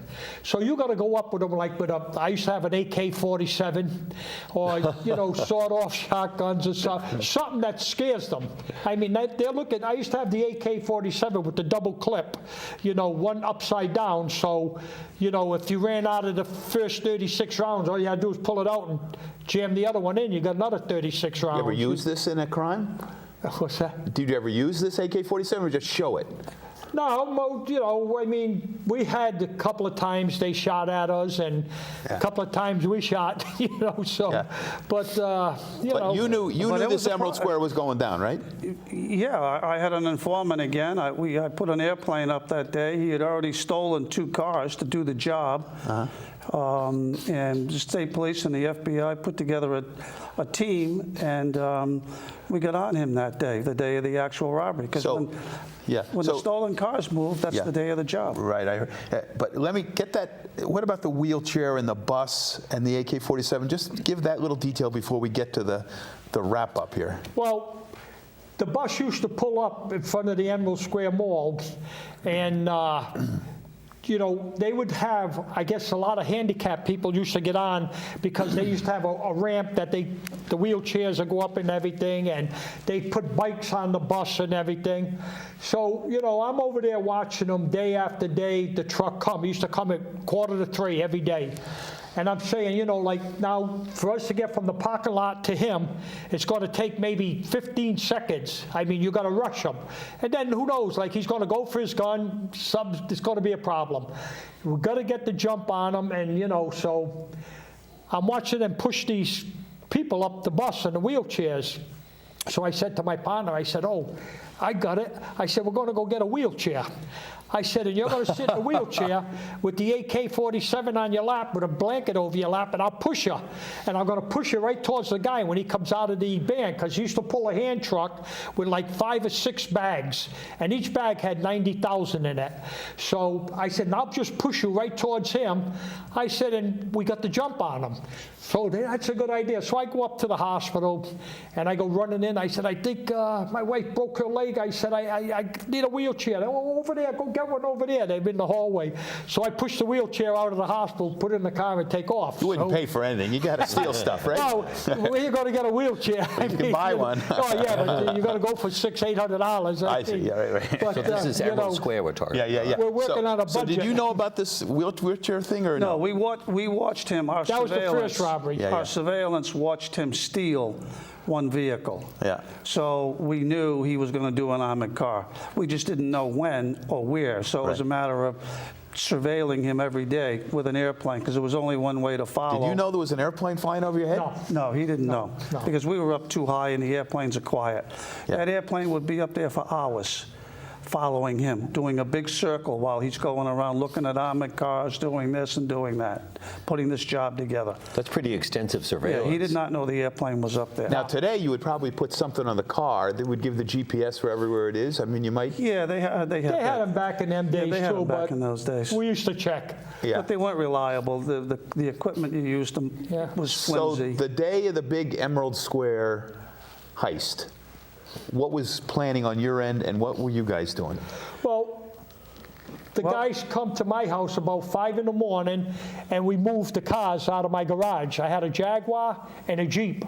So you got to go up with them like with a, I used to have an AK-47 or, you know, sawed-off shotguns or something that scares them. I mean, they're looking, I used to have the AK-47 with the double clip, you know, one upside down. So, you know, if you ran out of the first 36 rounds, all you had to do is pull it out and jam the other one in. You got another 36 rounds. You ever use this in a crime? What's that? Did you ever use this AK-47 or just show it? No, you know, I mean, we had a couple of times they shot at us, and a couple of times we shot, you know, so, Yeah. but, you know. But you knew But it this was a Emerald Square was going down, right? Yeah, I had an informant again. I put an airplane up that day. He had already stolen 2 cars to do the job. And the state police and the FBI put together a team, and we got on him that day, the day of the actual robbery. Because So, when the stolen cars move, that's the day of the job. Right, I heard. But let me get that. What about the wheelchair and the bus and the AK-47? Just give that little detail before we get to the wrap up here. Well, the bus used to pull up in front of the Emerald Square Mall, and you know, they would have, I guess, a lot of handicapped people used to get on because they used to have a ramp that the wheelchairs would go up and everything, and they put bikes on the bus and everything. So, you know, I'm over there watching them day after day, the truck come. He used to come at 2:45 every day. And I'm saying, you know, like now, for us to get from the parking lot to him, it's going to take maybe 15 seconds. I mean, you got to rush him. And then who knows, like he's going to go for his gun, there's going to be a problem. We've got to get the jump on him, and, you know, so I'm watching them push these people up the bus in the wheelchairs. So I said to my partner, I said, oh, I got it. I said, we're going to go get a wheelchair. I said, and you're going to sit in a wheelchair with the AK-47 on your lap with a blanket over your lap, and I'll push you. And I'm going to push you right towards the guy when he comes out of the van, because he used to pull a hand truck with like 5 or 6 bags, and each bag had 90,000 in it. So I said, and I'll just push you right towards him. I said, and we got the jump on him. So that's a good idea. So I go up to the hospital, and I go running in. I said, I think my wife broke her leg. I said, I need a wheelchair. Oh, over there, go get one over there. They're in the hallway. So I pushed the wheelchair out of the hospital, put it in the car, and take off. You wouldn't pay for anything. You got to steal stuff, right? No, where you going to get a wheelchair? You can buy one. Oh, yeah, but you got to go for $600-800. I see. Yeah, right. But, So this is you Emerald know, Square we're talking. Yeah. We're working on a So did budget. you know about this wheelchair thing or no? No, we watched him. Our That was the surveillance, first robbery. Yeah. Our surveillance watched him steal one vehicle. Yeah. So we knew he was going to do an armored car. We just didn't know when or where. So it was a Right. matter of surveilling him every day with an airplane, because there was only one way to follow. Did you know there was an airplane flying over your head? No. No, he didn't know, no. because we were up too high and the airplanes are quiet. Yeah. That airplane would be up there for hours following him, doing a big circle while he's going around looking at armored cars, doing this and doing that, putting this job together. That's pretty extensive Yeah, surveillance. he did not know the airplane was up there. Now today you would probably put something on the car that would give the GPS for everywhere it is. I mean, you might. Yeah, they had They had that. them back in them Yeah, days, they had too, them back but in those days. we used to check. Yeah. But they weren't reliable. The equipment you used Yeah. was So flimsy. the day of the big Emerald Square heist, what was planning on your end, and what were you guys doing? Well, the guys come to my house about 5 in the morning, and we moved the cars out of my garage. I had a Jaguar and a Jeep,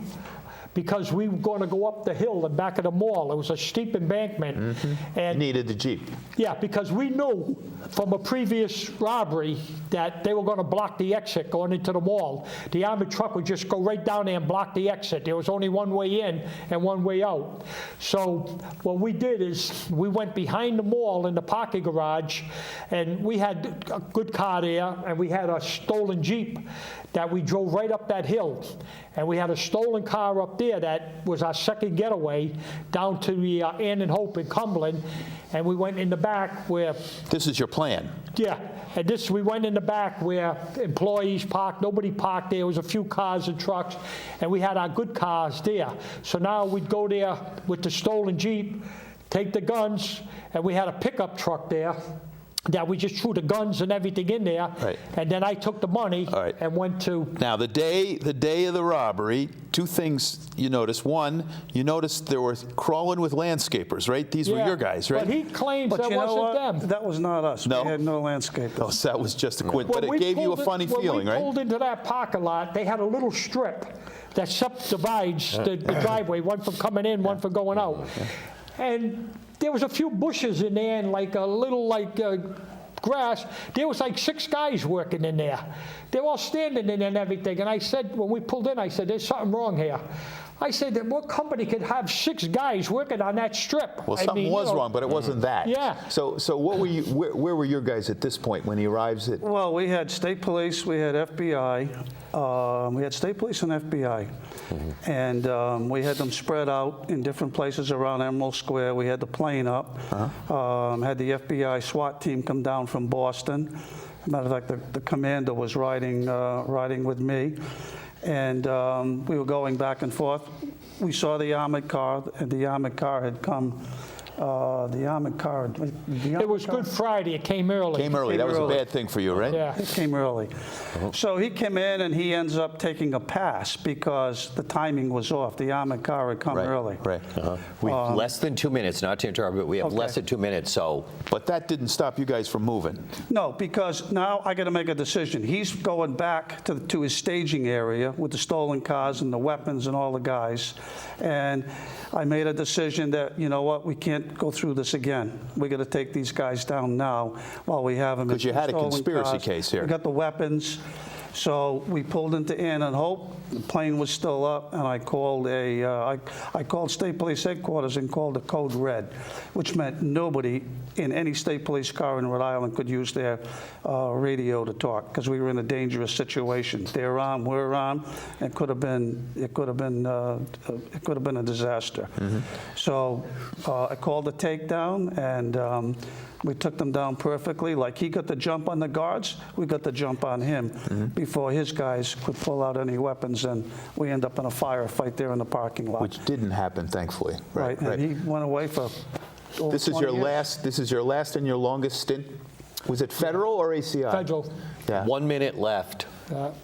because we were going to go up the hill and back of the mall. It was a steep embankment. And Needed the Jeep. yeah, because we knew from a previous robbery that they were going to block the exit going into the mall. The armored truck would just go right down there and block the exit. There was only one way in and one way out. So what we did is we went behind the mall in the parking garage, and we had a good car there, and we had a stolen Jeep that we drove right up that hill. And we had a stolen car up there that was our second getaway down to the Ann and Hope in Cumberland. And we went in the back where, This is your plan. yeah, and we went in the back where employees parked. Nobody parked there. There was a few cars and trucks, and we had our good cars there. So now we'd go there with the stolen Jeep, take the guns, and we had a pickup truck there. that we just threw the guns and everything in there, Right. and then I took the money All right. and went to. Now, the day of the robbery, two things you noticed. One, you noticed there were crawling with landscapers, right? These were your guys, right? But he claims But that you know wasn't what? them. That was not us. No? We had no landscapers. Oh, so that was just a quid, but When it we gave you a pulled funny feeling, when we right? pulled into that parking lot, they had a little strip that subdivides the driveway, one for coming in, one for going out. And there was a few bushes in there and like a little grass. There was like 6 guys working in there. They were all standing in there and everything. And I said, when we pulled in, I said, there's something wrong here. I said that what company could have 6 guys working on that strip? Well, I something mean, was you know, wrong, but it wasn't that. Yeah. So what were you? Where were your guys at this point when he arrives at? Well, we had state police, we had FBI, we had state police and FBI, and we had them spread out in different places around Emerald Square. We had the plane up, had the FBI SWAT team come down from Boston. Matter of fact, the commander was riding with me, and we were going back and forth. We saw the armored car, and the armored car had come. It was Good Friday. It came early. Came early. That was a early. bad thing for you, right? Yeah. It came early. So he came in and he ends up taking a pass because the timing was off. The armored car had come early. Right. We have less than 2 minutes, not to interrupt, but we have less than 2 minutes, so. But that didn't stop you guys from moving. No, because now I got to make a decision. He's going back to his staging area with the stolen cars and the weapons and all the guys. And I made a decision that, you know what, we can't go through this again. We got to take these guys down now while we have them. Because you had a conspiracy case here. We got the weapons. So we pulled into Ann and Hope. The plane was still up, and I called I called State Police Headquarters and called a code red, which meant nobody in any state police car in Rhode Island could use their radio to talk because we were in a dangerous situation. They're on, we're on. It could have been a disaster. So I called the takedown, and we took them down perfectly. Like he got the jump on the guards, we got the jump on him before his guys could pull out any weapons, and we end up in a firefight there in the parking lot. Which didn't happen, thankfully. Right, and he went away for over This is 20 your years. last. This is your last and your longest stint. Was it federal or ACI? Federal. Yeah. 1 minute left.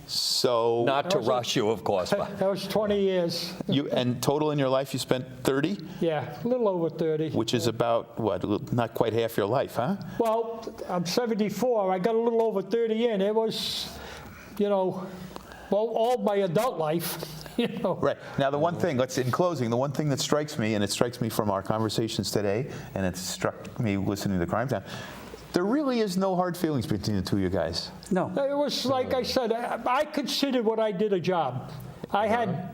So Not to rush you, of course, but. That was 20 years. and total in your life you spent 30, Yeah, a little over 30. which is about what? Not quite half your life, huh? Well, I'm 74. I got a little over 30 in. It was, well, all my adult life, Right. Now, the one thing, in closing, the one thing that strikes me, and it strikes me from our conversations today, and it struck me listening to Crimetown, there really is no hard feelings between the two of you guys. No. It was like I said, I considered what I did a job. I had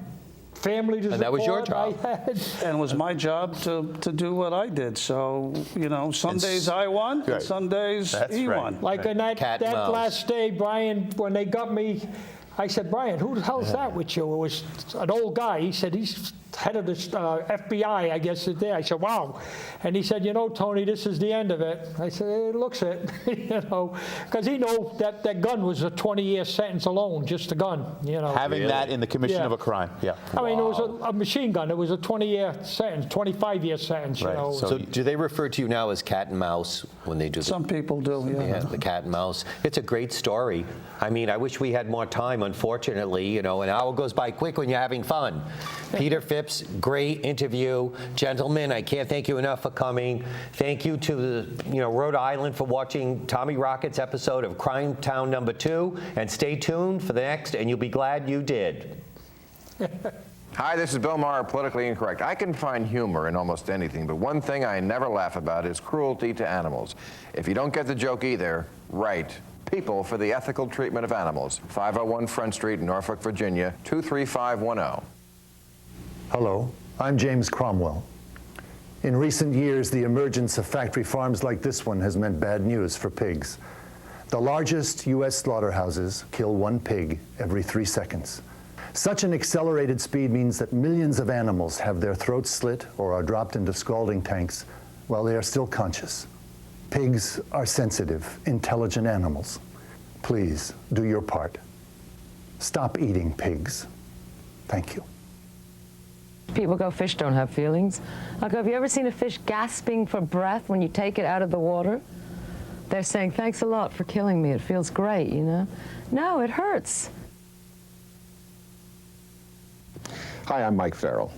family to support. And that was your job. I had, And it was my job to do what I did. So, some days I won, Right. and some days That's he right. won. like on that Cat and mouse. last day, Brian, when they got me, I said, Brian, who the hell is that with you? It was an old guy. He said, he's head of the FBI, I guess, is there. I said, wow. And he said, Tony, this is the end of it. I said, it looks it, because he knew that gun was a 20-year sentence alone, just a gun, Having that in the commission Yeah. of a crime, yeah. I mean, it was a machine gun. It was a 20-year sentence, 25-year sentence, Right. So do they refer to you now as cat and mouse when they do the? Some people do, yeah. Yeah, the cat and mouse. It's a great story. I mean, I wish we had more time, unfortunately. An hour goes by quick when you're having fun. Peter Phipps, great interview. Gentlemen, I can't thank you enough for coming. Thank you to the Rhode Island for watching Tommy Rocket's episode of Crimetown #2. And stay tuned for the next, and you'll be glad you did. Hi, this is Bill Maher, Politically Incorrect. I can find humor in almost anything, but one thing I never laugh about is cruelty to animals. If you don't get the joke either, write People for the Ethical Treatment of Animals, 501 Front Street, Norfolk, Virginia, 23510. Hello, I'm James Cromwell. In recent years, the emergence of factory farms like this one has meant bad news for pigs. The largest U.S. slaughterhouses kill 1 pig every 3 seconds. Such an accelerated speed means that millions of animals have their throats slit or are dropped into scalding tanks while they are still conscious. Pigs are sensitive, intelligent animals. Please do your part. Stop eating pigs. Thank you. People go, fish don't have feelings. I'll go, have you ever seen a fish gasping for breath when you take it out of the water? They're saying, thanks a lot for killing me. It feels great, you know? No, it hurts. Hi, I'm Mike Farrell.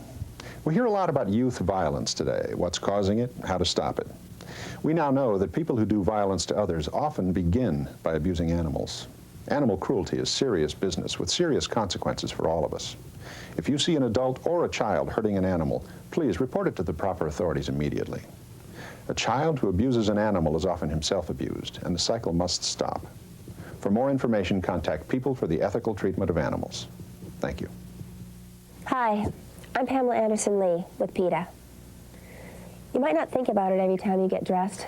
We hear a lot about youth violence today, what's causing it, how to stop it. We now know that people who do violence to others often begin by abusing animals. Animal cruelty is serious business with serious consequences for all of us. If you see an adult or a child hurting an animal, please report it to the proper authorities immediately. A child who abuses an animal is often himself abused, and the cycle must stop. For more information, contact People for the Ethical Treatment of Animals. Thank you. Hi, I'm Pamela Anderson Lee with PETA. You might not think about it every time you get dressed,